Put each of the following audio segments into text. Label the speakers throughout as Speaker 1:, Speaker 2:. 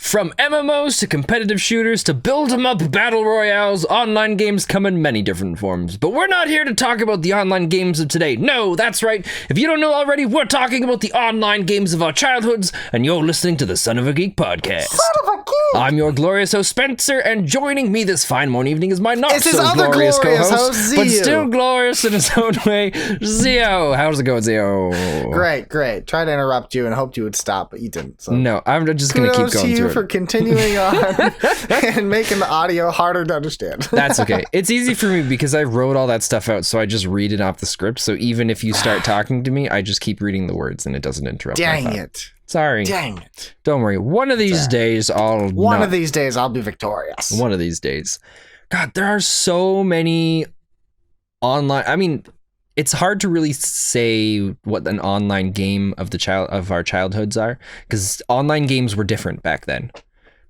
Speaker 1: From MMOs to competitive shooters to build-em-up battle royales, online games come in many different forms. But we're not here to talk about the online games of today. No, that's right. If you don't know already, we're talking about the online games of our childhoods, and you're listening to the Sunovageek Podcast.
Speaker 2: Son of a geek!
Speaker 1: I'm your glorious host, Spencer, and joining me this fine morning evening is my not-so-glorious co-host, but still glorious in his own way, Zio. How's it going, Zio?
Speaker 2: Great. Tried to interrupt you and hoped you would stop, but you didn't. So.
Speaker 1: No, I'm just going to keep going through it.
Speaker 2: For continuing on and making the audio harder to understand.
Speaker 1: That's okay. It's easy for me because I wrote all that stuff out, so I just read it off the script. So even if you start talking to me, I just keep reading the words and it doesn't interrupt.
Speaker 2: Dang it.
Speaker 1: Sorry.
Speaker 2: Dang it.
Speaker 1: Don't worry. One of these days I'll
Speaker 2: be victorious.
Speaker 1: One of these days. God, there are so many online. I mean, it's hard to really say what an online game of our childhoods are, because online games were different back then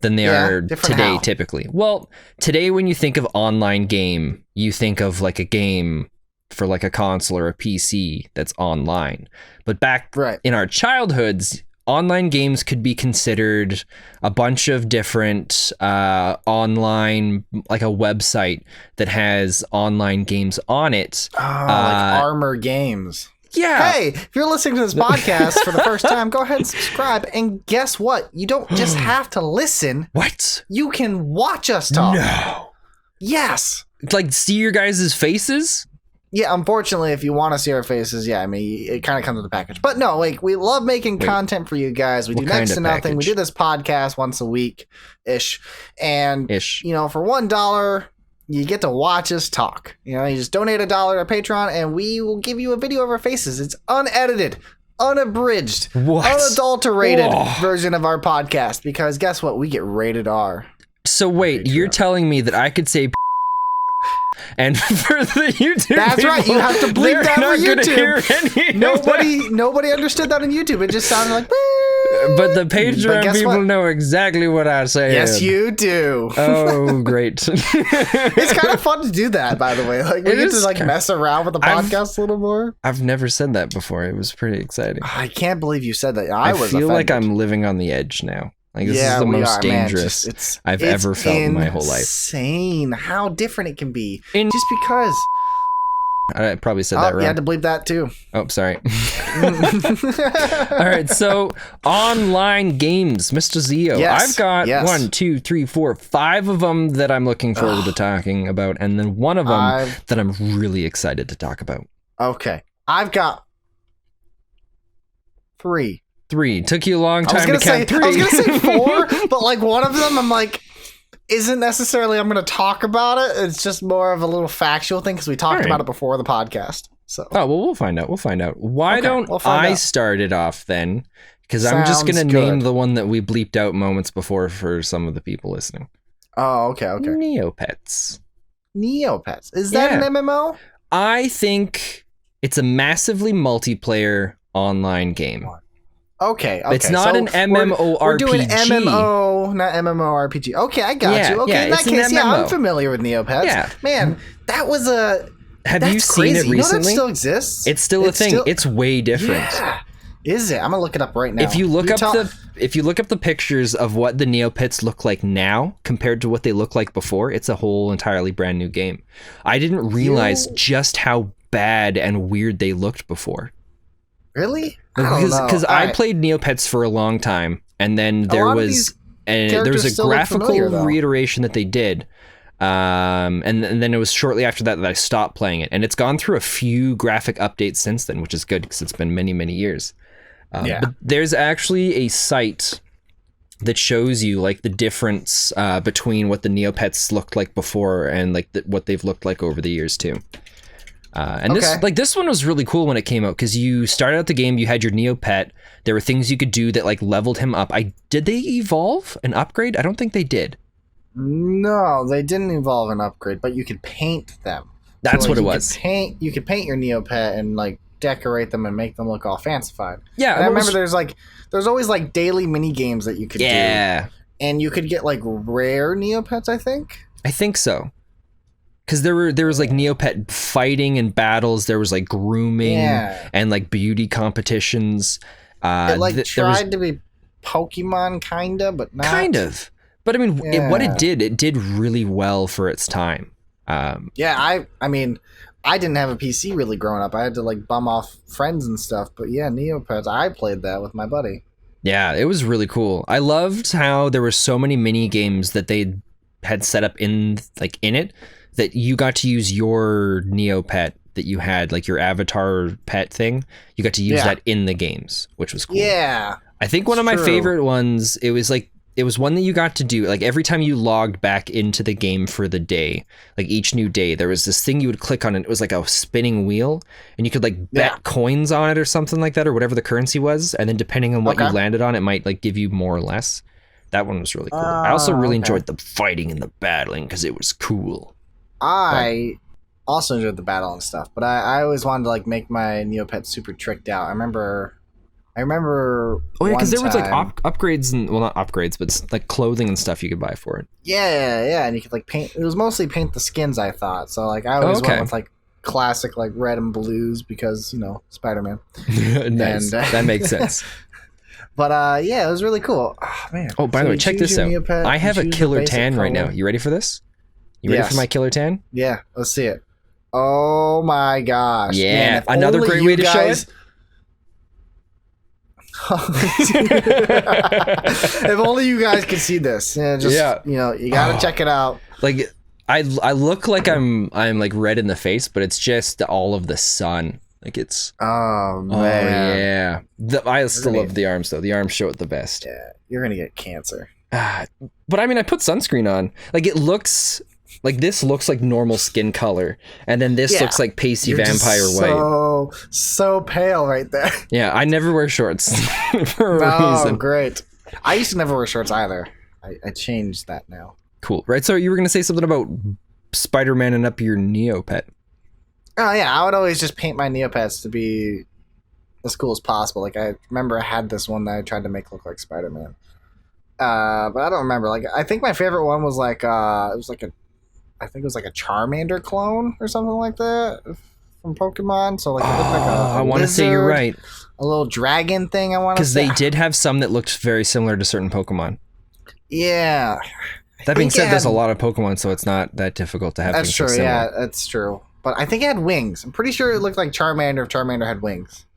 Speaker 1: than they are today, typically. Well, today when you think of online game, you think of like a game for like a console or a PC that's online. But back in our childhoods, online games could be considered a bunch of different online, like a website that has online games on it.
Speaker 2: Oh, like Armor Games.
Speaker 1: Yeah.
Speaker 2: Hey, if you're listening to this podcast for the first time, go ahead and subscribe. And guess what? You don't just have to listen.
Speaker 1: What?
Speaker 2: You can watch us talk.
Speaker 1: No.
Speaker 2: Yes.
Speaker 1: Like see your guys' faces?
Speaker 2: Yeah, unfortunately, if you want to see our faces, I mean, it kind of comes with the package. But no, like, we love making content for you guys. We do next to nothing. We do this podcast once a week-ish. And, you know, for $1, you get to watch us talk. You know, you just donate $1 to Patreon, and we will give you a video of our faces. It's unedited, unabridged, unadulterated version of our podcast. Because guess what? We get rated R.
Speaker 1: So wait, you're telling me that I could say and for the YouTube
Speaker 2: that's
Speaker 1: people,
Speaker 2: right, you have to bleep that for YouTube. Nobody understood that on YouTube. It just sounded like
Speaker 1: but the Patreon people know exactly what I say.
Speaker 2: Yes, you do.
Speaker 1: Oh, great.
Speaker 2: It's kind of fun to do that, by the way. Like we get to like mess around with the podcast a little more.
Speaker 1: I've never said that before. It was pretty exciting.
Speaker 2: I can't believe you said that.
Speaker 1: I feel like I'm living on the edge now. Like this is the most dangerous I've ever felt in my whole life.
Speaker 2: Insane how different it can be. Just because.
Speaker 1: I probably said that wrong.
Speaker 2: You had to bleep that too.
Speaker 1: Oh, sorry. All right, so online games, Mr. Zio. I've got 1, 2, 3, 4, 5 of them that I'm looking forward to talking about, and then one of them that I'm really excited to talk about.
Speaker 2: Okay, I've got 3.
Speaker 1: Took you a long time to count 3.
Speaker 2: I was going to say 4, but like one of them I'm like, isn't necessarily I'm going to talk about it. It's just more of a little factual thing because we talked about it before the podcast. So
Speaker 1: well, we'll find out. Why don't I start it off then? Because I'm just going to name the one that we bleeped out moments before for some of the people listening.
Speaker 2: Oh, okay.
Speaker 1: Neopets.
Speaker 2: Is that an MMO?
Speaker 1: I think it's a massively multiplayer online game.
Speaker 2: Okay.
Speaker 1: It's not an MMORPG.
Speaker 2: We're doing MMO, not MMORPG. Okay, I got you. Okay, in that case, I'm familiar with Neopets. Yeah. Man, that was a...
Speaker 1: Have you seen it recently?
Speaker 2: You know that still exists?
Speaker 1: It's still a thing. It's way different.
Speaker 2: Yeah. Is it? I'm gonna look it up right now.
Speaker 1: If you look up the pictures of what the Neopets look like now compared to what they look like before, it's a whole entirely brand new game. I didn't realize just how bad and weird they looked before.
Speaker 2: Really?
Speaker 1: Because I played Neopets for a long time, and then there was a graphical reiteration that they did, and then it was shortly after that I stopped playing it, and it's gone through a few graphic updates since then, which is good because it's been many years. But there's actually a site that shows you like the difference between what the Neopets looked like before and like what they've looked like over the years too. This one was really cool when it came out because you started out the game, you had your Neopet. There were things you could do that like leveled him up. Did they evolve and upgrade? I don't think they did.
Speaker 2: No, they didn't evolve and upgrade, but you could paint them.
Speaker 1: That's what it was.
Speaker 2: You could paint your Neopet and like decorate them and make them look all fancified.
Speaker 1: Yeah,
Speaker 2: and I remember there's always like daily mini games that you could do. And you could get like rare Neopets, I think.
Speaker 1: I think so. Because there was like Neopet fighting and battles. There was like grooming and like beauty competitions.
Speaker 2: It tried to be Pokemon, but not.
Speaker 1: Kind of. But I mean, what it did really well for its time.
Speaker 2: I mean, I didn't have a PC really growing up. I had to like bum off friends and stuff. But yeah, Neopets, I played that with my buddy.
Speaker 1: Yeah, it was really cool. I loved how there were so many mini games that they had set up in it that you got to use your Neopet that you had, like your avatar pet thing. You got to use that in the games, which was cool.
Speaker 2: Yeah.
Speaker 1: I think one of my favorite ones, it was one that you got to do, like every time you logged back into the game for the day, like each new day, there was this thing you would click on and it was like a spinning wheel and you could like bet coins on it or something like that, or whatever the currency was. And then depending on what you landed on, it might like give you more or less. That one was really cool. I also really enjoyed the fighting and the battling because it was cool.
Speaker 2: I also enjoyed the battle and stuff, but I always wanted to like make my Neopet super tricked out. I remember. Oh yeah, because there was like upgrades and not upgrades, but like clothing and stuff you could buy for it. Yeah, and you could like paint. It was mostly paint the skins, I thought. So like I always went with like classic like red and blues because Spider-Man.
Speaker 1: Nice, that makes sense.
Speaker 2: But it was really cool. Oh, man.
Speaker 1: Oh, by the way, check this out. Neopet, I have a killer tan right now. You ready for this? You ready for my killer tan?
Speaker 2: Yeah, let's see it. Oh my gosh!
Speaker 1: Yeah, man, another great way to show it.
Speaker 2: If only you guys could see this. You gotta check it out.
Speaker 1: Like I look like I'm like red in the face, but it's just all of the sun. Like it's I still love the arms though. The arms show it the best.
Speaker 2: Yeah, you're gonna get cancer.
Speaker 1: But I mean, I put sunscreen on. Like it looks like this looks like normal skin color, and then this looks like pasty vampire white.
Speaker 2: So pale right there.
Speaker 1: Yeah, I never wear shorts for a reason.
Speaker 2: Oh, great. I used to never wear shorts either. I changed that now.
Speaker 1: Cool. Right, so you were gonna say something about Spider-Man and up your Neopet.
Speaker 2: Oh yeah, I would always just paint my Neopets to be as cool as possible. Like I remember I had this one that I tried to make look like Spider-Man. But I don't remember. Like I think my favorite one was like I think it was like a Charmander clone or something like that from Pokemon. So like it looked like
Speaker 1: I want to say you're right.
Speaker 2: A little dragon thing. I want to say
Speaker 1: because they did have some that looked very similar to certain Pokemon.
Speaker 2: Yeah.
Speaker 1: That being said, there's a lot of Pokemon, so it's not that difficult to have.
Speaker 2: That's true. Yeah, that's true. But I think it had wings. I'm pretty sure it looked like Charmander if Charmander had wings.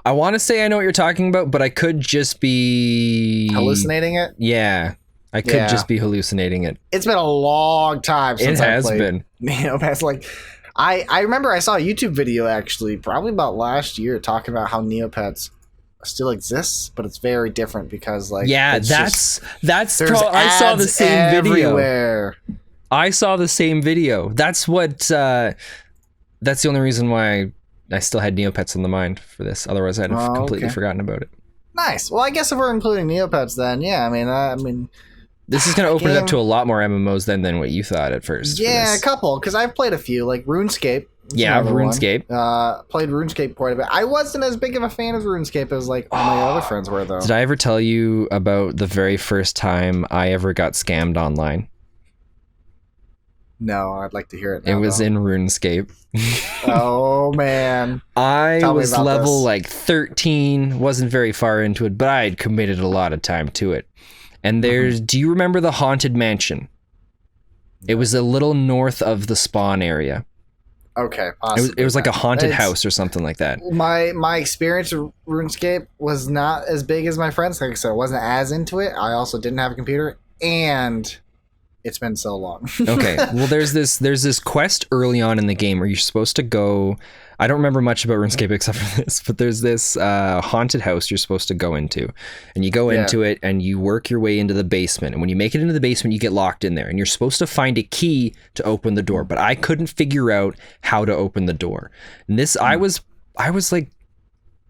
Speaker 1: I want to say I know what you're talking about, but I could just be
Speaker 2: hallucinating it.
Speaker 1: Yeah. I could just be hallucinating it.
Speaker 2: It's been a long time since I played.
Speaker 1: It has been.
Speaker 2: Neopets. Like, I remember I saw a YouTube video actually, probably about last year, talking about how Neopets still exists, but it's very different because like
Speaker 1: I saw the same
Speaker 2: everywhere.
Speaker 1: Video. I saw the same video. That's what. That's the only reason why I still had Neopets in the mind for this. Otherwise, I'd have completely forgotten about it.
Speaker 2: Nice. Well, I guess if we're including Neopets, then I mean.
Speaker 1: This is going to open it up to a lot more MMOs than what you thought at first.
Speaker 2: Yeah, a couple, because I've played a few, like RuneScape.
Speaker 1: Yeah, RuneScape.
Speaker 2: Played RuneScape quite a bit. I wasn't as big of a fan of RuneScape as like all my other friends were, though.
Speaker 1: Did I ever tell you about the very first time I ever got scammed online?
Speaker 2: No, I'd like to hear it now.
Speaker 1: It was in RuneScape.
Speaker 2: Oh, man.
Speaker 1: I was level like 13, wasn't very far into it, but I had committed a lot of time to it. And do you remember the Haunted Mansion? It was a little north of the spawn area.
Speaker 2: Okay,
Speaker 1: it was like a haunted house or something like that.
Speaker 2: My experience with RuneScape was not as big as my friends. Like I said, I wasn't as into it. I also didn't have a computer, and it's been so long.
Speaker 1: Okay, well, there's this quest early on in the game where you're supposed to go. I don't remember much about RuneScape except for this, but there's this haunted house you're supposed to go into, and you go into it and you work your way into the basement. And when you make it into the basement, you get locked in there, and you're supposed to find a key to open the door. But I couldn't figure out how to open the door. And this, I was like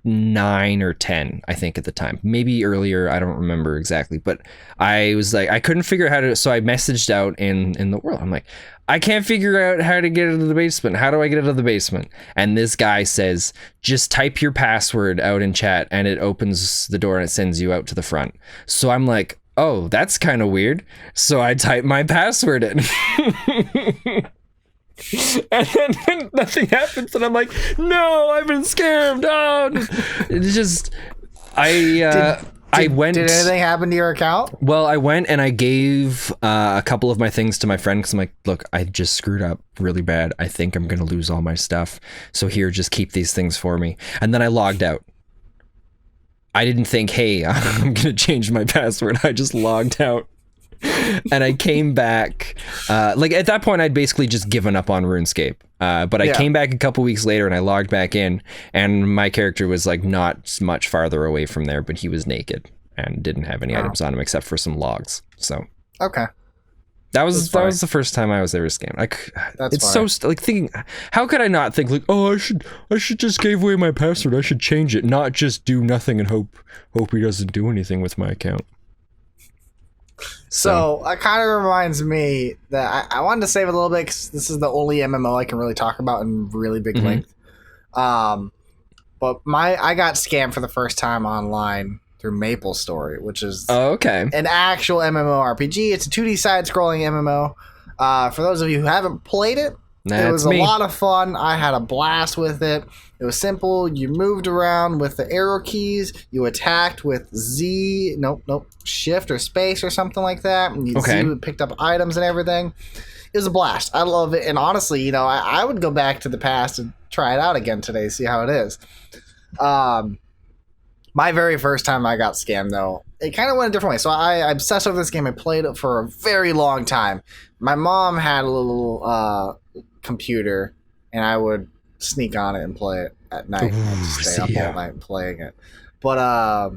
Speaker 1: 9 or 10, I think at the time, maybe earlier. I don't remember exactly, but I was like, I couldn't figure out how to. So I messaged out in the world. I'm like, I can't figure out how to get into the basement. How do I get into the basement? And this guy says, just type your password out in chat and it opens the door and it sends you out to the front. So I'm like, oh, that's kind of weird. So I type my password in. And then nothing happens. And I'm like, no, I've been scammed. Oh, it's just,
Speaker 2: Did anything happen to your account?
Speaker 1: Well, I went and I gave a couple of my things to my friend because I'm like, look, I just screwed up really bad. I think I'm going to lose all my stuff. So here, just keep these things for me. And then I logged out. I didn't think, hey, I'm going to change my password. I just logged out. And I came back. Like at that point, I'd basically just given up on RuneScape. But I came back a couple weeks later and I logged back in, and my character was like not much farther away from there, but he was naked and didn't have any items on him except for some logs. So
Speaker 2: okay,
Speaker 1: that was the first time I was ever scammed. Like it's funny. So like thinking, how could I not think like, oh, I should just give away my password. I should change it, not just do nothing and hope he doesn't do anything with my account.
Speaker 2: So it kind of reminds me that I wanted to save it a little bit because this is the only MMO I can really talk about in really big length. But I got scammed for the first time online through MapleStory, which is an actual MMORPG. It's a 2D side-scrolling MMO. For those of you who haven't played it, it was a lot of fun. I had a blast with it. It was simple. You moved around with the arrow keys. You attacked with shift or space or something like that. And you picked up items and everything. It was a blast. I love it. And honestly, I would go back to the past and try it out again today, see how it is. My very first time I got scammed, though, it kind of went a different way. So I obsessed over this game. I played it for a very long time. My mom had a little computer, and I would sneak on it and play it at night. I'd just stay up all night playing it. But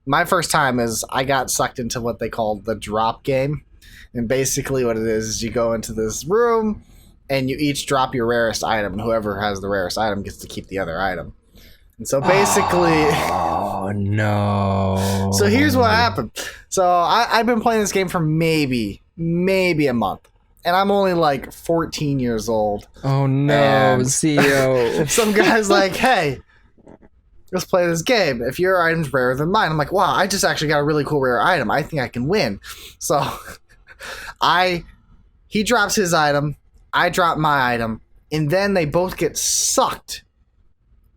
Speaker 2: my first time is I got sucked into what they call the drop game. And basically what it is you go into this room, and you each drop your rarest item, and whoever has the rarest item gets to keep the other item. And so basically...
Speaker 1: Oh, no.
Speaker 2: So here's what happened. So I've been playing this game for maybe a month. And I'm only like 14 years old.
Speaker 1: Oh, no, CEO.
Speaker 2: Some guy's like, hey, let's play this game. If your item's rarer than mine. I'm like, wow, I just actually got a really cool rare item. I think I can win. So he drops his item. I drop my item. And then they both get sucked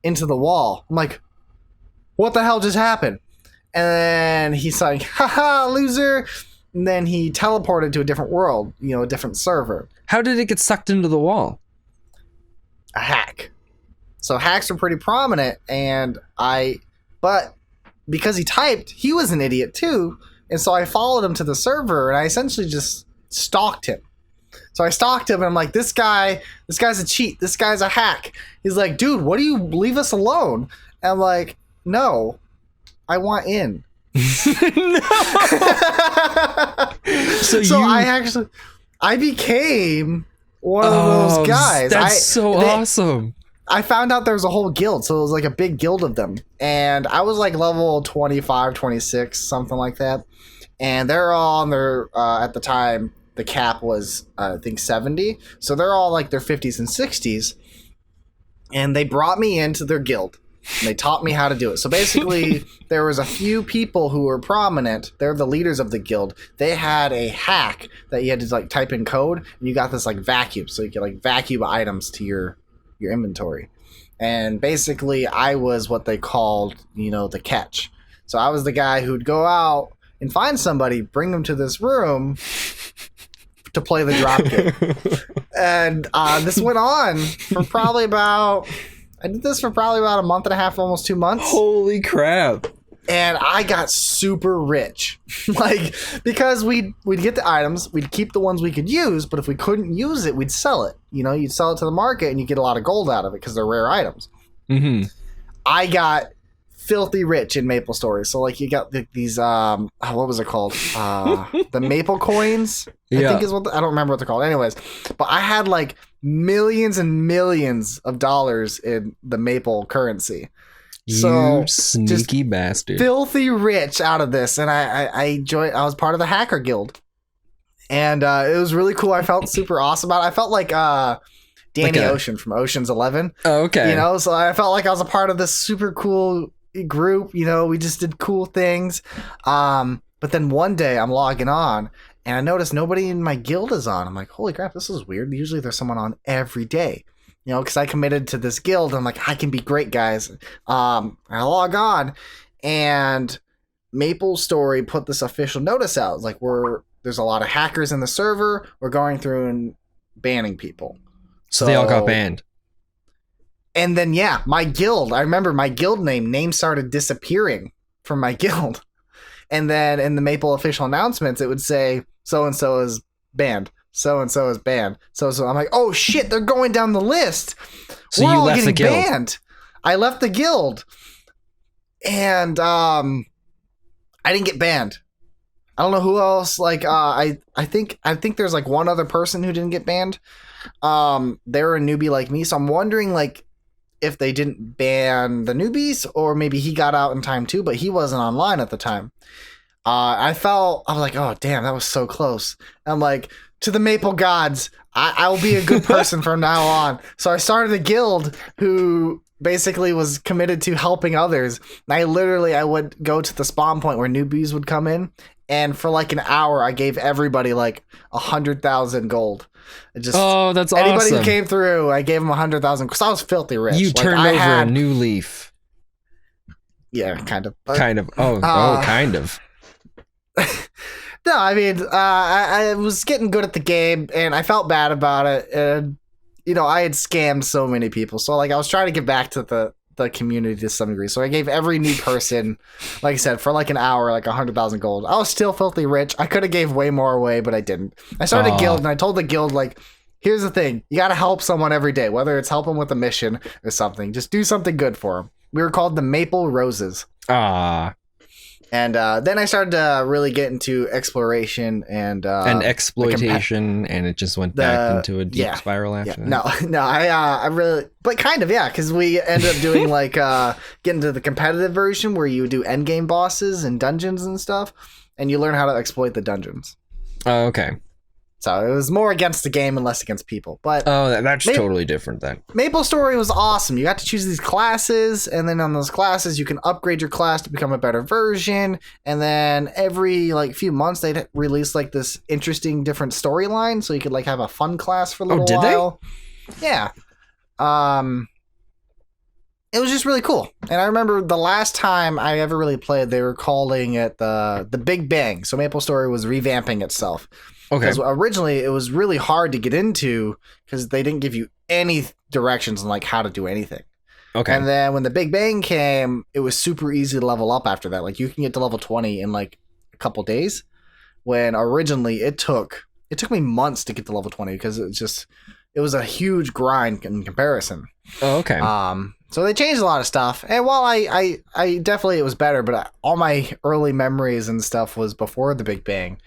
Speaker 2: into the wall. I'm like, what the hell just happened? And then he's like, haha, loser. And then he teleported to a different world, a different server.
Speaker 1: How did it get sucked into the wall?
Speaker 2: A hack. So hacks are pretty prominent, but because he typed, he was an idiot too. And so I followed him to the server, and I essentially just stalked him. So I stalked him, and I'm like, this guy's a cheat. This guy's a hack. He's like, dude, what do you leave us alone? And I'm like, no, I want in. So I became one of those guys.
Speaker 1: That's awesome.
Speaker 2: I found out there was a whole guild, so it was like a big guild of them. And I was like level 25, 26, something like that. And they're all on their, at the time, the cap was, I think, 70. So they're all like their 50s and 60s. And they brought me into their guild. And they taught me how to do it. So basically, there was a few people who were prominent. They're the leaders of the guild. They had a hack that you had to like type in code, and you got this like vacuum, so you could like vacuum items to your inventory. And basically, I was what they called, the catch. So I was the guy who'd go out and find somebody, bring them to this room to play the drop game. And this went on for probably about... I did this for probably about a month and a half, almost 2 months.
Speaker 1: Holy crap.
Speaker 2: And I got super rich. Because we'd get the items, we'd keep the ones we could use, but if we couldn't use it, we'd sell it. You'd sell it to the market and you get a lot of gold out of it because they're rare items. Mm-hmm. I got filthy rich in MapleStory. So you got these, what was it called? The Maple coins, I think is what, I don't remember what they're called. Anyways, but I had millions and millions of dollars in the Maple currency.
Speaker 1: You sneaky bastard.
Speaker 2: Filthy rich out of this. And I was part of the hacker guild. And it was really cool. I felt super awesome about it. I felt like Danny Ocean from Ocean's 11.
Speaker 1: Oh, okay.
Speaker 2: So I felt like I was a part of this super cool group. We just did cool things. But then one day I'm logging on, and I noticed nobody in my guild is on. I'm like, holy crap, this is weird. Usually there's someone on every day, because I committed to this guild. I'm like, I can be great, guys. I log on, and MapleStory put this official notice out. It's like, there's a lot of hackers in the server. We're going through and banning people.
Speaker 1: So they all got banned.
Speaker 2: And then, yeah, my guild, I remember my guild name started disappearing from my guild. And then in the Maple official announcements, it would say, so-and-so is banned. So-and-so is banned. So-and-so. I'm like, oh, shit, they're going down the list.
Speaker 1: So you left the guild.
Speaker 2: Banned. I left the guild. And I didn't get banned. I don't know who else. Like, I think there's like one other person who didn't get banned. They're a newbie like me. So I'm wondering, like, if they didn't ban the newbies, or maybe he got out in time too, but he wasn't online at the time. I was like, oh damn, that was so close. I'm like, to the Maple gods, I'll be a good person from now on. So I started a guild who basically was committed to helping others. And I would go to the spawn point where newbies would come in, and for like an hour, I gave everybody like 100,000 gold. That's
Speaker 1: awesome.
Speaker 2: Anybody who came through, I gave them 100,000 because I was filthy rich.
Speaker 1: You turned over a new leaf.
Speaker 2: Yeah, kind of.
Speaker 1: Kind of. Kind of.
Speaker 2: No, I mean, I was getting good at the game, and I felt bad about it. And I had scammed so many people, so like I was trying to get back to the community to some degree. So I gave every new person, like I said, for like an hour, like 100,000 gold. I was still filthy rich. I could have gave way more away, but I didn't. I started a guild, and I told the guild, like, here's the thing. You got to help someone every day, whether it's help them with a mission or something. Just do something good for them. We were called the Maple Roses. And then I started to really get into exploration and
Speaker 1: exploitation, and it just went back into a deep spiral after that.
Speaker 2: No, I really, but kind of, yeah, because we ended up doing like getting to the competitive version where you do end game bosses and dungeons and stuff, and you learn how to exploit the dungeons.
Speaker 1: Oh, okay.
Speaker 2: So it was more against the game and less against people. But
Speaker 1: that's totally different then.
Speaker 2: MapleStory was awesome. You got to choose these classes, and then on those classes, you can upgrade your class to become a better version. And then every like few months, they'd release like this interesting different storyline, so you could like have a fun class for a little while. They? Yeah. It was just really cool. And I remember the last time I ever really played, they were calling it the Big Bang. So MapleStory was revamping itself. Okay. Because originally it was really hard to get into because they didn't give you any directions on like how to do anything. Okay. And then when the Big Bang came, it was super easy to level up after that. Like you can get to level 20 in like a couple days. When originally it took me months to get to level 20 because it was a huge grind in comparison.
Speaker 1: Oh, okay.
Speaker 2: So they changed a lot of stuff. And while I definitely it was better, but all my early memories and stuff was before the Big Bang.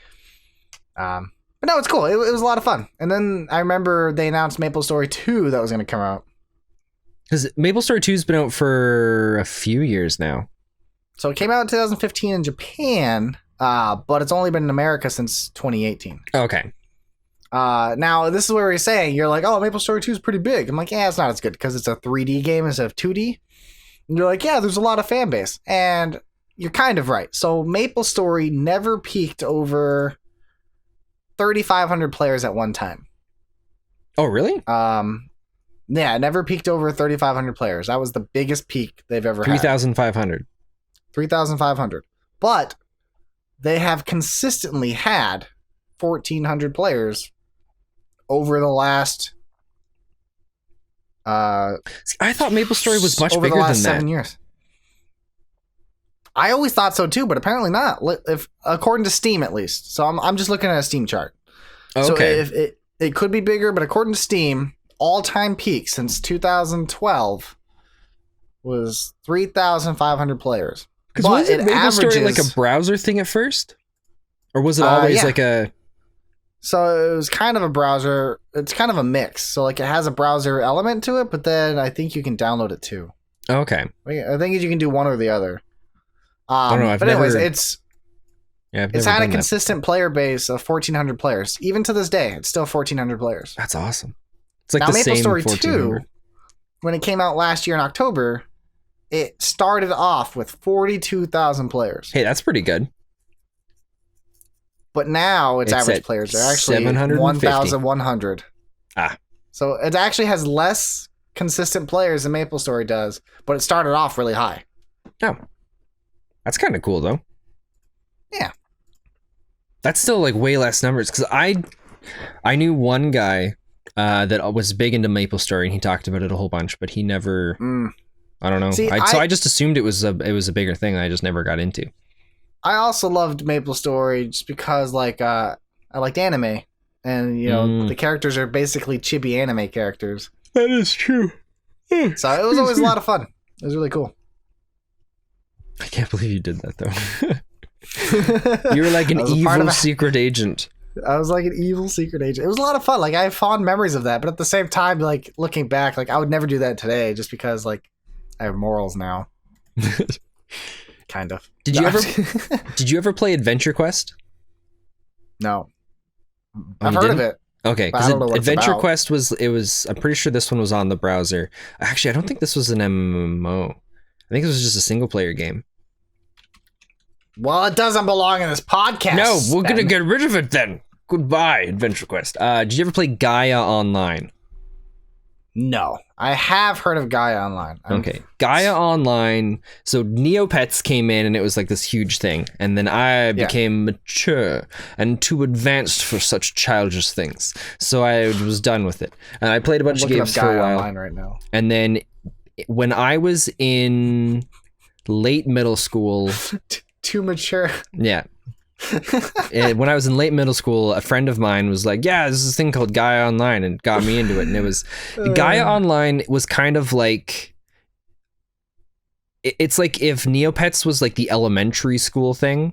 Speaker 2: But no, it's cool. It was a lot of fun. And then I remember they announced MapleStory 2 that was going to come out.
Speaker 1: Because MapleStory 2 has been out for a few years now.
Speaker 2: So it came out in 2015 in Japan, but it's only been in America since 2018.
Speaker 1: Okay.
Speaker 2: Now, this is where we're saying, you're like, oh, MapleStory 2 is pretty big. I'm like, yeah, it's not as good because it's a 3D game instead of 2D. And you're like, yeah, there's a lot of fan base. And you're kind of right. So MapleStory never peaked over 3,500 players at one time.
Speaker 1: Oh, really?
Speaker 2: Yeah, it never peaked over 3,500 players. That was the biggest peak they've ever had.
Speaker 1: 3,500.
Speaker 2: 3,500. But they have consistently had 1,400 players over the last...
Speaker 1: I thought MapleStory was much bigger than that. Over the last
Speaker 2: 7 years. I always thought so too, but apparently not. If according to Steam, at least. So I'm just looking at a Steam chart. Okay. So it could be bigger, but according to Steam, all-time peak since 2012 was 3,500 players.
Speaker 1: Because wasn't MapleStory like a browser thing at first, or was it always like a?
Speaker 2: So it was kind of a browser. It's kind of a mix. So like it has a browser element to it, but then I think you can download it too.
Speaker 1: Okay.
Speaker 2: I think you can do one or the other.
Speaker 1: I don't know.
Speaker 2: But anyways, it's had a consistent player base of 1,400 players. Even to this day, it's still 1,400 players.
Speaker 1: That's awesome. It's like
Speaker 2: now,
Speaker 1: the same
Speaker 2: MapleStory 2, when it came out last year in October, it started off with 42,000 players.
Speaker 1: Hey, that's pretty good.
Speaker 2: But now its average players are actually 1,100. So it actually has less consistent players than MapleStory does, but it started off really high.
Speaker 1: Oh. That's kind of cool, though.
Speaker 2: Yeah.
Speaker 1: That's still like way less numbers, because I knew one guy that was big into MapleStory, and he talked about it a whole bunch, but he never. I don't know.
Speaker 2: See,
Speaker 1: so I just assumed it was a bigger thing that I just never got into.
Speaker 2: I also loved MapleStory just because like I liked anime, and you know the characters are basically chibi anime characters.
Speaker 1: That is true.
Speaker 2: So it was always a lot of fun. It was really cool.
Speaker 1: I can't believe you did that though. You were like an evil secret agent.
Speaker 2: I was like an evil secret agent. It was a lot of fun. Like I have fond memories of that, but at the same time, like looking back, like I would never do that today, just because like I have morals now. Kind of.
Speaker 1: Did you ever play Adventure Quest?
Speaker 2: No. I've heard of it.
Speaker 1: Okay, because Adventure Quest was I'm pretty sure this one was on the browser. Actually, I don't think this was an MMO. I think it was just a single player game.
Speaker 2: Well, it doesn't belong in this podcast.
Speaker 1: No, we're going to get rid of it then. Goodbye, Adventure Quest. Did you ever play Gaia Online?
Speaker 2: No. I have heard of Gaia Online.
Speaker 1: Okay. Gaia Online. So Neopets came in and it was like this huge thing. And then I became mature and too advanced for such childish things. So I was done with it. And I played a bunch of games for a while.
Speaker 2: Online right now.
Speaker 1: And then when I was in late middle school...
Speaker 2: Too mature.
Speaker 1: Yeah. When I was in late middle school, a friend of mine was like, yeah, there's this thing called Gaia Online, and got me into it. And it was Gaia Online was kind of like, it's like if Neopets was like the elementary school thing,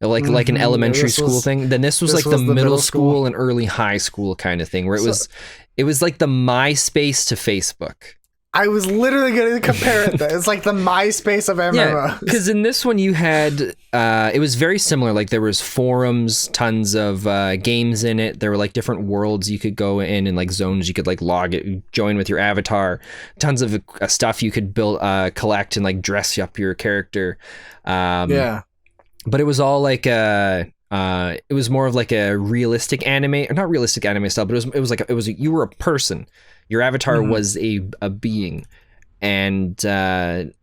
Speaker 1: like an elementary school thing, then this was like the middle school and early high school kind of thing, where it was like the MySpace to Facebook.
Speaker 2: I was literally going to compare it. It's like the MySpace of MMOs.
Speaker 1: Yeah, because in this one you had, it was very similar. Like there was forums, tons of games in it. There were like different worlds you could go in and like zones you could like log it, join with your avatar. Tons of stuff you could build, collect and like dress up your character.
Speaker 2: Yeah.
Speaker 1: But it was all like it was more of like a realistic anime, or not realistic anime style, but it was you were a person. Your avatar was a being, and I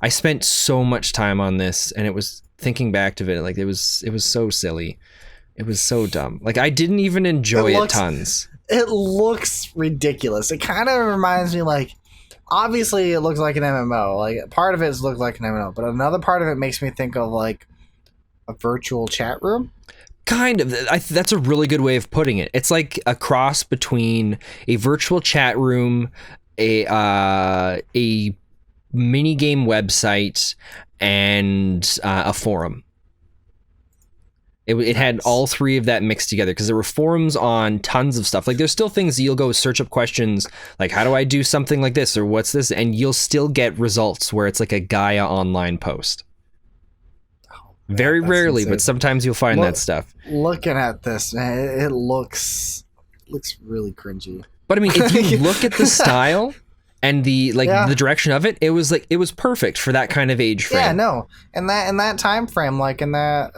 Speaker 1: spent so much time on this, and it was thinking back to it, like it was so silly. It was so dumb. Like I didn't even enjoy it tons.
Speaker 2: It looks ridiculous. It kind of reminds me, like, obviously it looks like an MMO. Like part of it looks like an MMO, but another part of it makes me think of like a virtual chat room.
Speaker 1: Kind of. That's a really good way of putting it. It's like a cross between a virtual chat room, a mini game website, and a forum. It had all three of that mixed together, because there were forums on tons of stuff. Like there's still things that you'll go search up questions like, how do I do something like this, or what's this, and you'll still get results where it's like a Gaia Online post. Very rarely, insane. But sometimes you'll find that stuff.
Speaker 2: Looking at this, man, it looks really cringy.
Speaker 1: But I mean, if you look at the style and the the direction of it, it was perfect for that kind of age frame.
Speaker 2: Yeah, no, and that time frame, like in that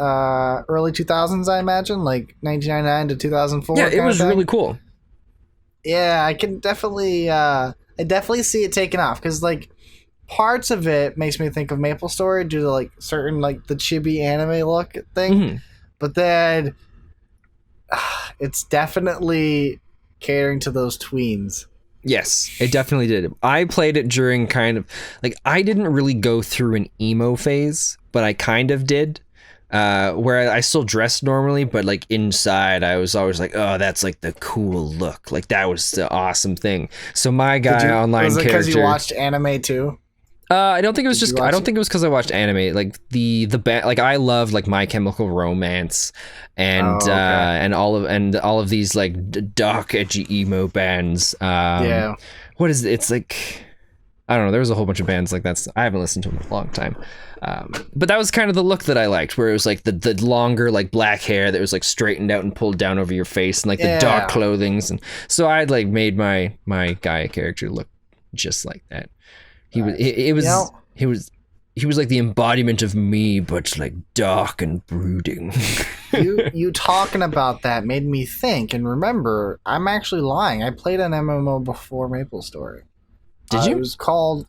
Speaker 2: early 2000s, I imagine, like 1999 to 2004.
Speaker 1: Yeah, it was really cool.
Speaker 2: Yeah, I can definitely see it taking off, because like. Parts of it makes me think of MapleStory due to like certain like the chibi anime look thing, but then it's definitely catering to those tweens.
Speaker 1: Yes, it definitely did. I played it during kind of like, I didn't really go through an emo phase, but I kind of did, where I still dressed normally, but like inside I was always like, oh, that's like the cool look, like that was the awesome thing. So my Gaia Online
Speaker 2: was it
Speaker 1: character.
Speaker 2: Because you watched anime too?
Speaker 1: I don't think it was just. I don't think it was because I watched anime. Like the like I loved like My Chemical Romance, and and all of these like dark edgy emo bands.
Speaker 2: Yeah.
Speaker 1: What is it? It's like, I don't know. There was a whole bunch of bands like that. I haven't listened to them in a long time. But that was kind of the look that I liked, where it was like the longer like black hair that was like straightened out and pulled down over your face, and like the dark clothings, and so I'd like made my Gaia character look just like that. He was like the embodiment of me, but like dark and brooding.
Speaker 2: you talking about that made me think and remember. I'm actually lying. I played an MMO before MapleStory.
Speaker 1: Did you?
Speaker 2: It was called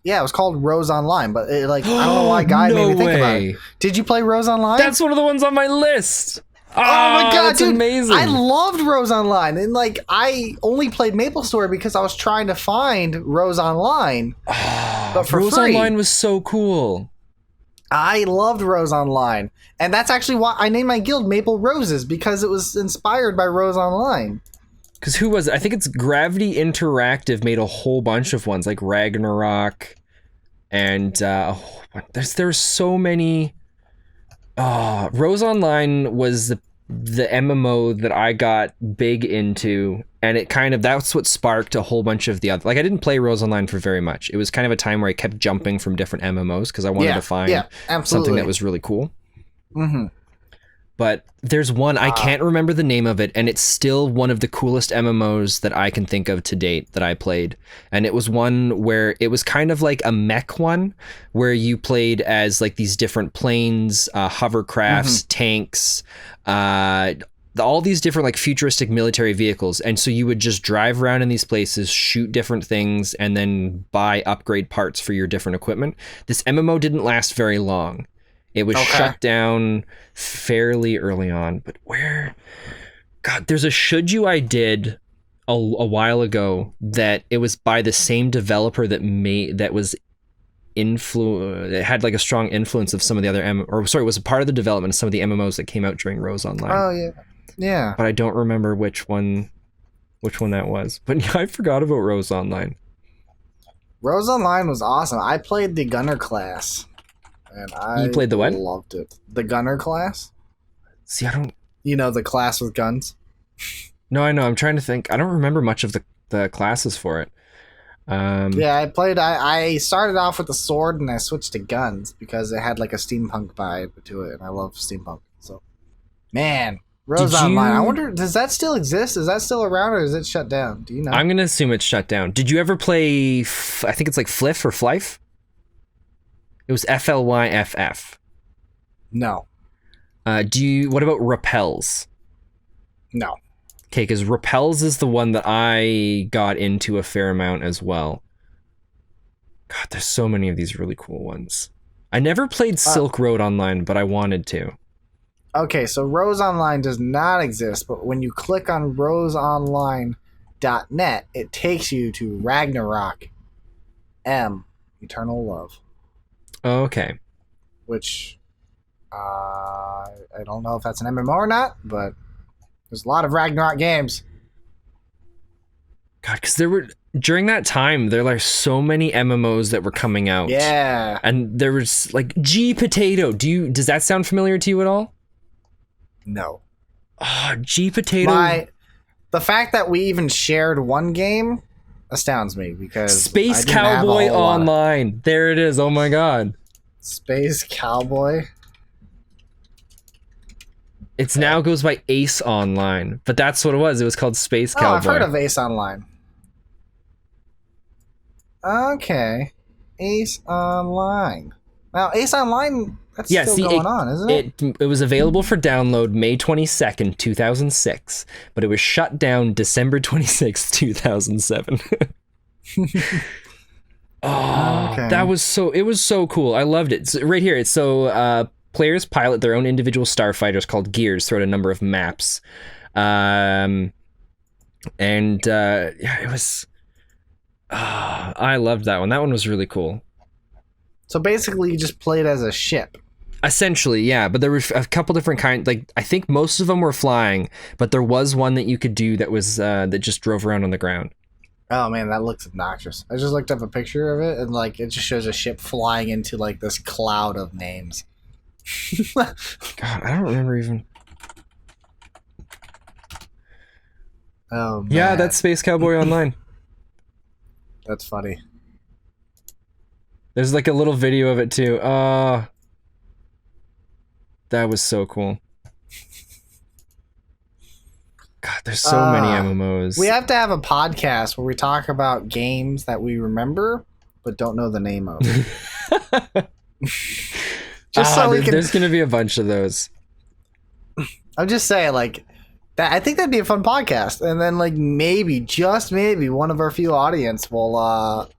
Speaker 2: Rose Online, but I don't know why Guy made me think about it. Did you play Rose Online?
Speaker 1: That's one of the ones on my list.
Speaker 2: Oh my god,
Speaker 1: that's
Speaker 2: dude,
Speaker 1: amazing.
Speaker 2: I loved Rose Online, and I only played MapleStory because I was trying to find Rose Online, but for
Speaker 1: Rose
Speaker 2: free.
Speaker 1: Online was so cool.
Speaker 2: I loved Rose Online, and that's actually why I named my guild Maple Roses, because it was inspired by Rose Online.
Speaker 1: Because who was it? I think it's Gravity Interactive made a whole bunch of ones, like Ragnarok, and there's so many. Rose Online was the MMO that I got big into, and that's what sparked a whole bunch of the other. Like, I didn't play Rose Online for very much. It was kind of a time where I kept jumping from different MMOs because I wanted to find something that was really cool. Mm-hmm. But there's one, I can't remember the name of it, and it's still one of the coolest MMOs that I can think of to date that I played. And it was one where it was kind of like a mech one, where you played as like these different planes, hovercrafts, tanks, all these different like futuristic military vehicles. And so you would just drive around in these places, shoot different things, and then buy upgrade parts for your different equipment. This MMO didn't last very long. It was shut down fairly early on, but there's a Should You I did a while ago that it was by the same developer that had like a strong influence of some of the other it was a part of the development of some of the MMOs that came out during Rose Online.
Speaker 2: Oh yeah. Yeah.
Speaker 1: But I don't remember which one that was. But yeah, I forgot about Rose Online.
Speaker 2: Rose Online was awesome. I played the Gunner class. And I
Speaker 1: played the what?
Speaker 2: Loved it. The Gunner class.
Speaker 1: See, I don't...
Speaker 2: You know, the class with guns?
Speaker 1: No, I know. I'm trying to think. I don't remember much of the classes for it.
Speaker 2: Yeah, I started off with the sword and I switched to guns because it had like a steampunk vibe to it, and I love steampunk. So, man, Rose Online. I wonder, does that still exist? Is that still around, or is it shut down? Do you know?
Speaker 1: I'm going to assume it's shut down. Did you ever play... I think it's like Fliff or Flife? It was FLYFF.
Speaker 2: No.
Speaker 1: What about Repels?
Speaker 2: No.
Speaker 1: Okay, because Repels is the one that I got into a fair amount as well. God, there's so many of these really cool ones. I never played Silk Road Online, but I wanted to.
Speaker 2: Okay, so Rose Online does not exist, but when you click on roseonline.net, it takes you to Ragnarok M, Eternal Love.
Speaker 1: Oh, okay.
Speaker 2: Which, I don't know if that's an MMO or not, but there's a lot of Ragnarok games.
Speaker 1: God, because during that time, there were so many MMOs that were coming out.
Speaker 2: Yeah.
Speaker 1: And there was like G Potato. Does that sound familiar to you at all?
Speaker 2: No.
Speaker 1: Oh, G Potato.
Speaker 2: The fact that we even shared one game astounds me, because
Speaker 1: Space Cowboy Online. There it is. Oh my god.
Speaker 2: Space Cowboy.
Speaker 1: It's now goes by Ace Online, but that's what it was. It was called Space Cowboy.
Speaker 2: Oh, I've heard of Ace Online. Okay. Ace Online. Now, Ace Online, that's still going on, isn't it?
Speaker 1: It was available for download May 22nd, 2006, but it was shut down December 26th, 2007. That was it was so cool. I loved it. So right here, it's players pilot their own individual starfighters called Gears throughout a number of maps. It was... I loved that one. That one was really cool.
Speaker 2: So basically, you just played as a ship.
Speaker 1: Essentially, yeah. But there were a couple different kinds. Like, I think most of them were flying, but there was one that you could do that was that just drove around on the ground.
Speaker 2: Oh man, that looks obnoxious. I just looked up a picture of it, and like it just shows a ship flying into like this cloud of names.
Speaker 1: God, I don't remember even.
Speaker 2: Oh man.
Speaker 1: Yeah, that's Space Cowboy Online.
Speaker 2: That's funny.
Speaker 1: There's like a little video of it too. That was so cool. God, there's so many MMOs.
Speaker 2: We have to have a podcast where we talk about games that we remember but don't know the name of. Just so we can...
Speaker 1: There's gonna be a bunch of those.
Speaker 2: I'm just saying, like, that. I think that'd be a fun podcast, and then like maybe, just maybe, one of our few audience will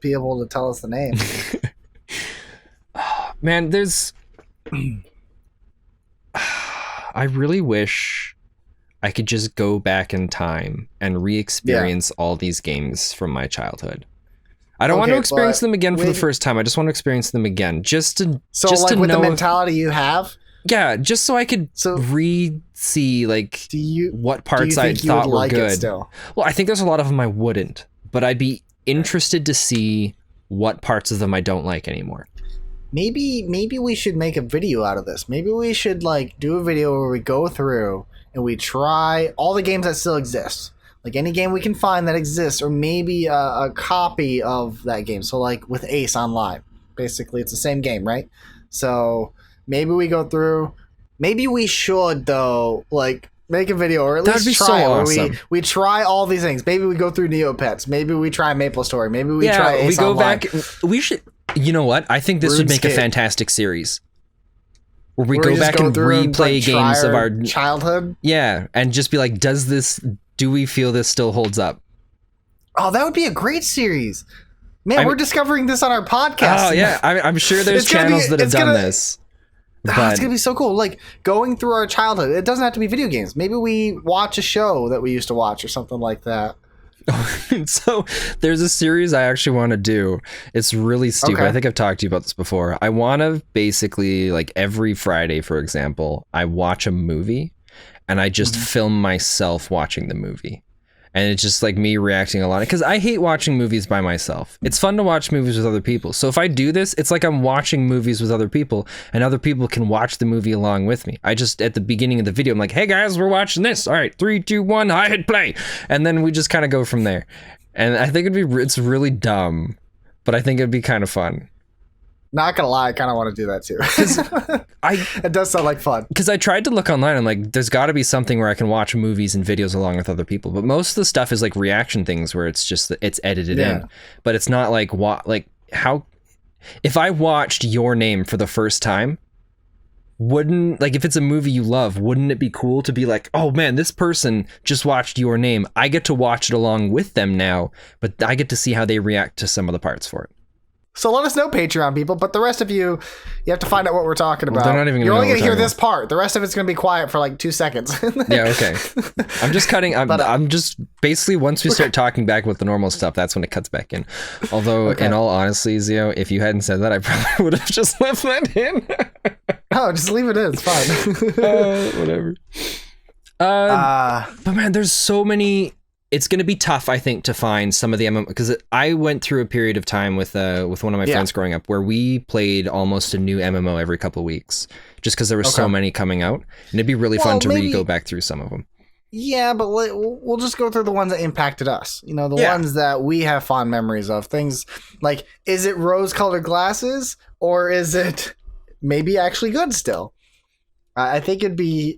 Speaker 2: be able to tell us the name.
Speaker 1: Man, there's... I really wish I could just go back in time and re-experience all these games from my childhood. I don't want to experience them again for the first time. I just want to experience them again, just to
Speaker 2: with
Speaker 1: know
Speaker 2: the mentality you have.
Speaker 1: Yeah, just so I could see like what parts I thought were good. Still? Well, I think there's a lot of them I wouldn't, but I'd be interested to see what parts of them I don't like anymore.
Speaker 2: Maybe we should make a video out of this. Maybe we should like do a video where we go through and we try all the games that still exist. Like any game we can find that exists, or maybe a copy of that game. So like with Ace Online, basically it's the same game, right? So maybe we go through. Maybe we should though, like make a video or at least try it. Awesome. We try all these things. Maybe we go through Neopets. Maybe we try MapleStory. Maybe we try Ace Online.
Speaker 1: We should. You know what? I think this would make a fantastic series. Where we go back and replay games of our
Speaker 2: childhood.
Speaker 1: Yeah, and just be like, do we feel this still holds up?
Speaker 2: Oh, that would be a great series. Man, we're discovering this on our podcast.
Speaker 1: Oh, yeah. I'm sure there's channels that have done this.
Speaker 2: It's going to be so cool. Like, going through our childhood. It doesn't have to be video games. Maybe we watch a show that we used to watch or something like that.
Speaker 1: So there's a series I actually want to do. It's really stupid. I think I've talked to you about this before. I want to basically, like every Friday, for example, I watch a movie and I just film myself watching the movie. And it's just like me reacting a lot, because I hate watching movies by myself. It's fun to watch movies with other people. So if I do this, it's like I'm watching movies with other people, and other people can watch the movie along with me. I just, at the beginning of the video, I'm like, hey guys, we're watching this. All right, 3, 2, 1, I hit play. And then we just kind of go from there. And I think it's really dumb, but I think it'd be kind of fun.
Speaker 2: Not gonna lie, I kind of want to do that too. It does sound like fun.
Speaker 1: Because I tried to look online and like, there's got to be something where I can watch movies and videos along with other people. But most of the stuff is like reaction things where it's just it's edited in. But it's not like how. If I watched Your Name for the first time, if it's a movie you love, wouldn't it be cool to be like, oh man, this person just watched Your Name. I get to watch it along with them now, but I get to see how they react to some of the parts for it.
Speaker 2: So let us know, Patreon people, but the rest of you have to find out what we're talking about.
Speaker 1: They're not even
Speaker 2: You're only going to hear this part. The rest of it's going to be quiet for like 2 seconds.
Speaker 1: Yeah, okay. I'm just cutting. I'm just basically, once we start talking back with the normal stuff, that's when it cuts back in. Although, in all honesty, Zio, if you hadn't said that, I probably would have just left that in.
Speaker 2: Oh, just leave it in. It's fine.
Speaker 1: Whatever. But man, there's so many. It's going to be tough, I think, to find some of the MMO, because I went through a period of time with one of my friends growing up where we played almost a new MMO every couple of weeks, just because there were so many coming out, and it'd be really fun to go back through some of them.
Speaker 2: Yeah, but we'll just go through the ones that impacted us. You know, the ones that we have fond memories of. Things like, is it rose-colored glasses, or is it maybe actually good still? I think that'd be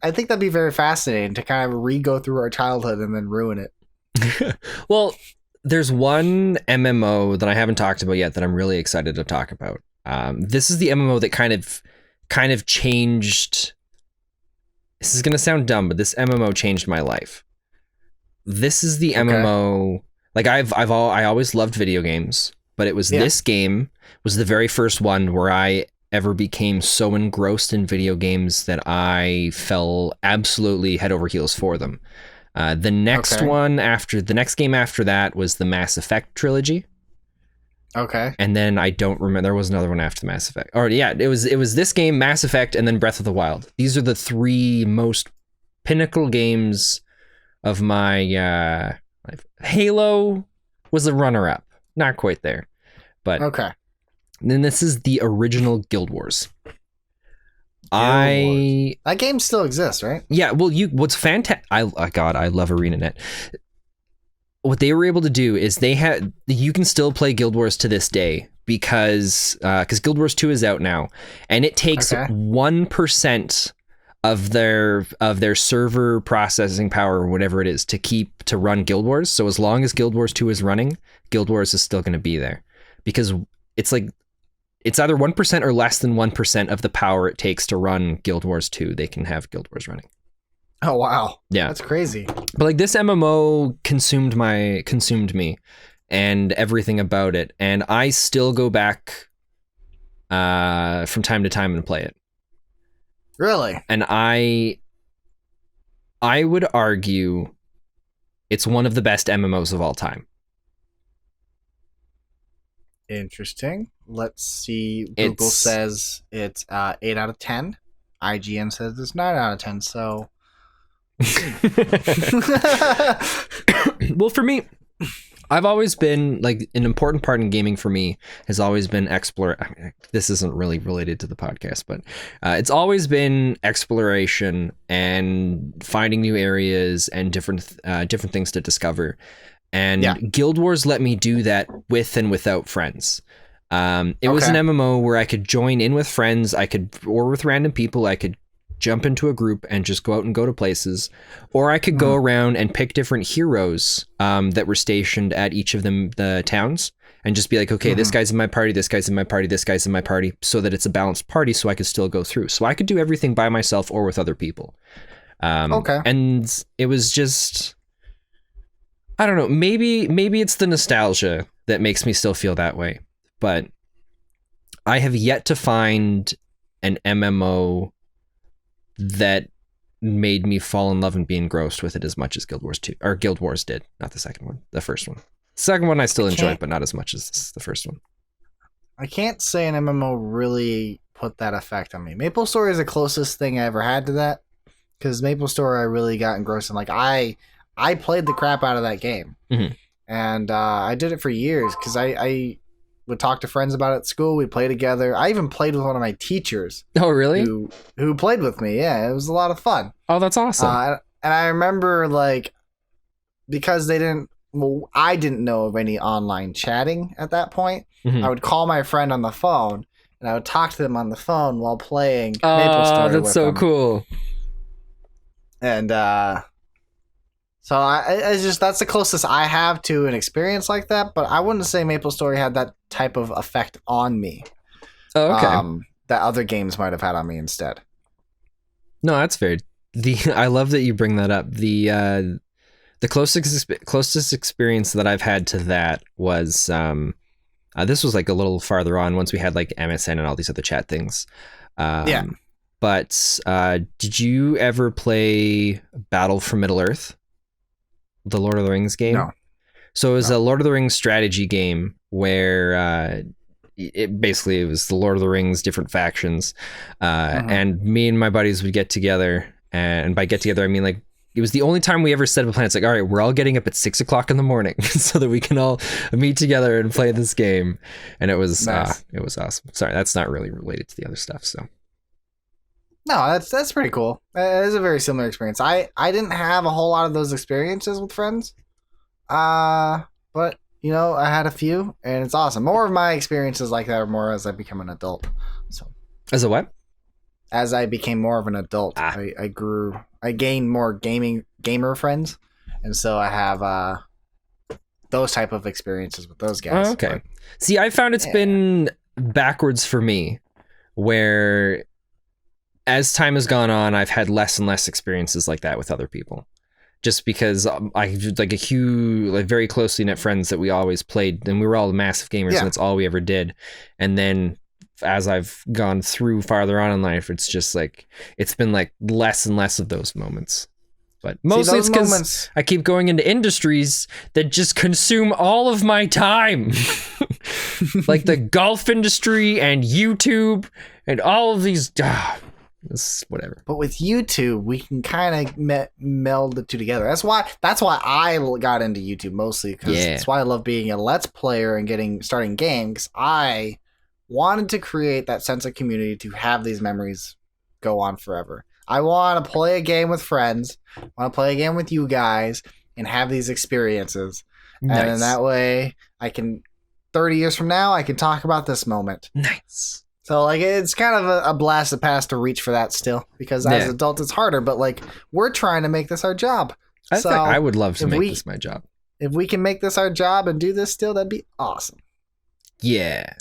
Speaker 2: very fascinating to kind of re-go through our childhood and then ruin it.
Speaker 1: Well, there's one MMO that I haven't talked about yet that I'm really excited to talk about. This is the MMO that kind of changed. This is going to sound dumb, but this MMO changed my life. This is the MMO. Like I always loved video games, but it was this game was the very first one where I ever became so engrossed in video games that I fell absolutely head over heels for them. The next game after that was the Mass Effect trilogy.
Speaker 2: Okay.
Speaker 1: And then I don't remember, there was another one after the Mass Effect. Or it was this game, Mass Effect, and then Breath of the Wild. These are the 3 most pinnacle games of my life. Halo was a runner-up. Not quite there. But then this is the original Guild Wars.
Speaker 2: That game still exists, right?
Speaker 1: Yeah, well, what's fantastic, I love ArenaNet. What they were able to do is you can still play Guild Wars to this day because Guild Wars 2 is out now, and it takes 1% of their server processing power or whatever it is to run Guild Wars. So as long as Guild Wars 2 is running, Guild Wars is still going to be there, because it's like it's either 1% or less than 1% of the power it takes to run Guild Wars 2. They can have Guild Wars running.
Speaker 2: Oh, wow.
Speaker 1: Yeah.
Speaker 2: That's crazy.
Speaker 1: But like this MMO consumed me. and everything about it. And I still go back from time to time and play it.
Speaker 2: Really?
Speaker 1: And I would argue it's one of the best MMOs of all time.
Speaker 2: Interesting. Let's see. Google says it's 8 out of 10. IGN says it's 9 out of 10. So,
Speaker 1: well, for me, I've always been like an important part in gaming for me has always been this isn't really related to the podcast, but it's always been exploration and finding new areas and different things to discover. And Guild Wars let me do that with and without friends. It was an MMO where I could join in with friends, or with random people. I could jump into a group and just go out and go to places, or I could go around and pick different heroes that were stationed at each of the towns, and just be like, okay, this guy's in my party, this guy's in my party, this guy's in my party, so that it's a balanced party, so I could still go through. So I could do everything by myself or with other people. And it was just, I don't know, maybe it's the nostalgia that makes me still feel that way, but I have yet to find an MMO that made me fall in love and be engrossed with it as much as Guild Wars did. Not the second one, the first one. The second one I still enjoyed, but not as much as the first one.
Speaker 2: I can't say an MMO really put that effect on me. MapleStory is the closest thing I ever had to that, because MapleStory I really got engrossed in. Like I played the crap out of that game, and I did it for years because I would talk to friends about it at school. We'd play together. I even played with one of my teachers.
Speaker 1: Oh, really?
Speaker 2: Who played with me. Yeah, it was a lot of fun.
Speaker 1: Oh, that's awesome.
Speaker 2: And I remember, like, because I didn't know of any online chatting at that point. I would call my friend on the phone, and I would talk to them on the phone while playing MapleStory. Oh,
Speaker 1: that's so cool.
Speaker 2: And so that's the closest I have to an experience like that, but I wouldn't say MapleStory had that type of effect on me.
Speaker 1: Oh, okay.
Speaker 2: That other games might have had on me instead.
Speaker 1: No, that's fair. I love that you bring that up. The closest experience that I've had to that was this was like a little farther on once we had like MSN and all these other chat things. But did you ever play Battle for Middle-earth? The Lord of the Rings game?
Speaker 2: No.
Speaker 1: So it was a Lord of the Rings strategy game where it was the Lord of the Rings, different factions. And me and my buddies would get together. And by get together, I mean like it was the only time we ever set up a plan. It's like, all right, we're all getting up at 6 o'clock in the morning so that we can all meet together and play this game. And it was nice. It was awesome. Sorry, that's not really related to the other stuff. So.
Speaker 2: No, that's pretty cool. It is a very similar experience. I didn't have a whole lot of those experiences with friends, but you know, I had a few, and it's awesome. More of my experiences like that are more as I become an adult. So
Speaker 1: as a what?
Speaker 2: As I became more of an adult, I gained more gamer friends, and so I have those type of experiences with those guys.
Speaker 1: Oh, okay. See, I found it's been backwards for me, where as time has gone on, I've had less and less experiences like that with other people, just because I like very closely knit friends that we always played, and we were all massive gamers, and that's all we ever did. And then as I've gone through farther on in life, it's just like it's been like less and less of those moments. But mostly it's because I keep going into industries that just consume all of my time, like the golf industry and YouTube and all of these. It's whatever.
Speaker 2: But with YouTube, we can kind of meld the two together. That's why I got into YouTube mostly, because that's why I love being a Let's Player and starting games. I wanted to create that sense of community to have these memories go on forever. I want to play a game with friends. I want to play a game with you guys and have these experiences. Nice. And in that way, 30 years from now, I can talk about this moment.
Speaker 1: Nice.
Speaker 2: So, like, it's kind of a blast of the past to reach for that still, because as adults, it's harder, but, like, we're trying to make this our job.
Speaker 1: I would love to make this my job.
Speaker 2: If we can make this our job and do this still, that'd be awesome.
Speaker 1: Yeah.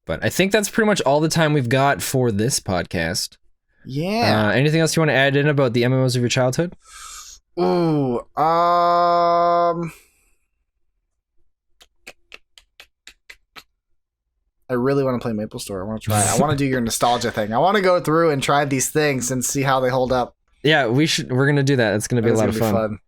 Speaker 1: But I think that's pretty much all the time we've got for this podcast.
Speaker 2: Yeah.
Speaker 1: Anything else you want to add in about the MMOs of your childhood?
Speaker 2: Ooh, I really want to play MapleStory. I want to try it. I want to do your nostalgia thing. I want to go through and try these things and see how they hold up.
Speaker 1: Yeah, we're gonna do that. It's gonna be a lot of fun.